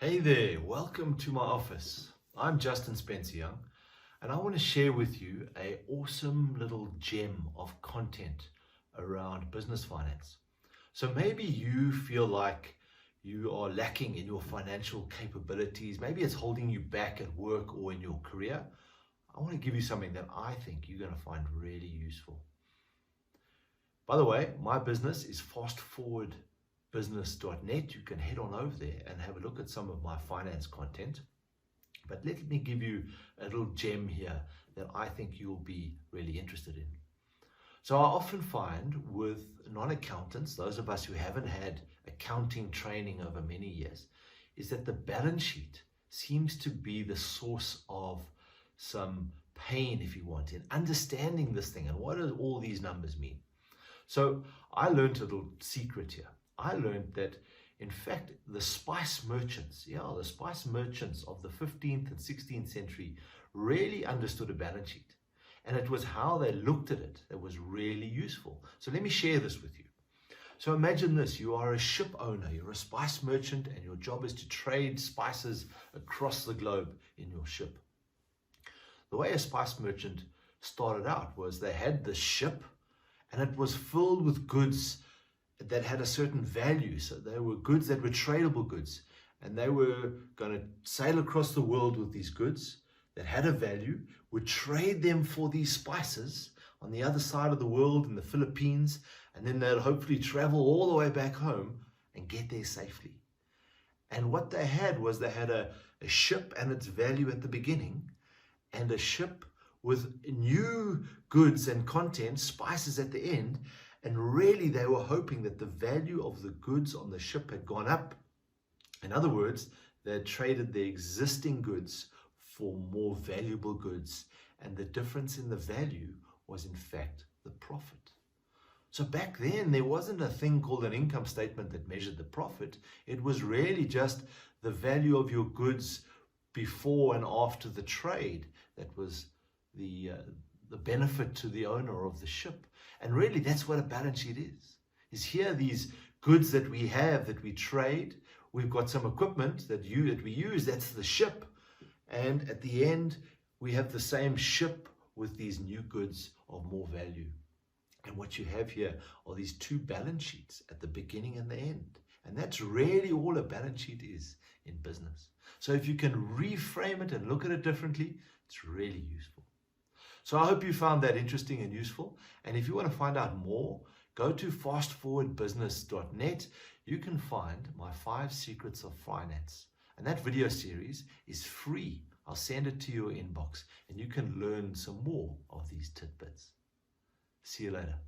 Hey there, welcome to my office. I'm Justin Spencer Young, and I want to share with you an awesome little gem of content around business finance. So maybe you feel like you are lacking in your financial capabilities. Maybe it's holding you back at work or in your career. I want to give you something that I think you're going to find really useful. By the way, my business is fastforwardbusiness.net. You can head on over there and have a look at some of my finance content. But let me give you a little gem here that I think you'll be really interested in. So I often find with non-accountants, those of us who haven't had accounting training over many years, is that the balance sheet seems to be the source of some pain, if you want, in understanding this thing and what do all these numbers mean. So I learned a little secret here. I learned that, in fact, the spice merchants of the 15th and 16th century really understood a balance sheet. And it was how they looked at it that was really useful. So let me share this with you. So imagine this, you are a ship owner, you're a spice merchant, and your job is to trade spices across the globe in your ship. The way a spice merchant started out was they had the ship, and it was filled with goods that had a certain value. So they were goods that were tradable goods, and they were going to sail across the world with these goods that had a value, would trade them for these spices on the other side of the world in the Philippines, and then they'll hopefully travel all the way back home and get there safely. And what they had was they had a ship and its value at the beginning, and a ship with new goods and content, spices at the end, and really they were hoping that the value of the goods on the ship had gone up. In other words, they had traded the existing goods for more valuable goods, and the difference in the value was in fact the profit. So back then there wasn't a thing called an income statement that measured the profit. It was really just the value of your goods before and after the trade that was the benefit to the owner of the ship. And really that's what a balance sheet is here these goods that we have, that we trade. We've got some equipment that we use, that's the ship. And at the end, we have the same ship with these new goods of more value. And what you have here are these two balance sheets at the beginning and the end. And that's really all a balance sheet is in business. So if you can reframe it and look at it differently, it's really useful. So I hope you found that interesting and useful. And if you want to find out more, go to fastforwardbusiness.net. You can find my 5 secrets of finance. And that video series is free. I'll send it to your inbox and you can learn some more of these tidbits. See you later.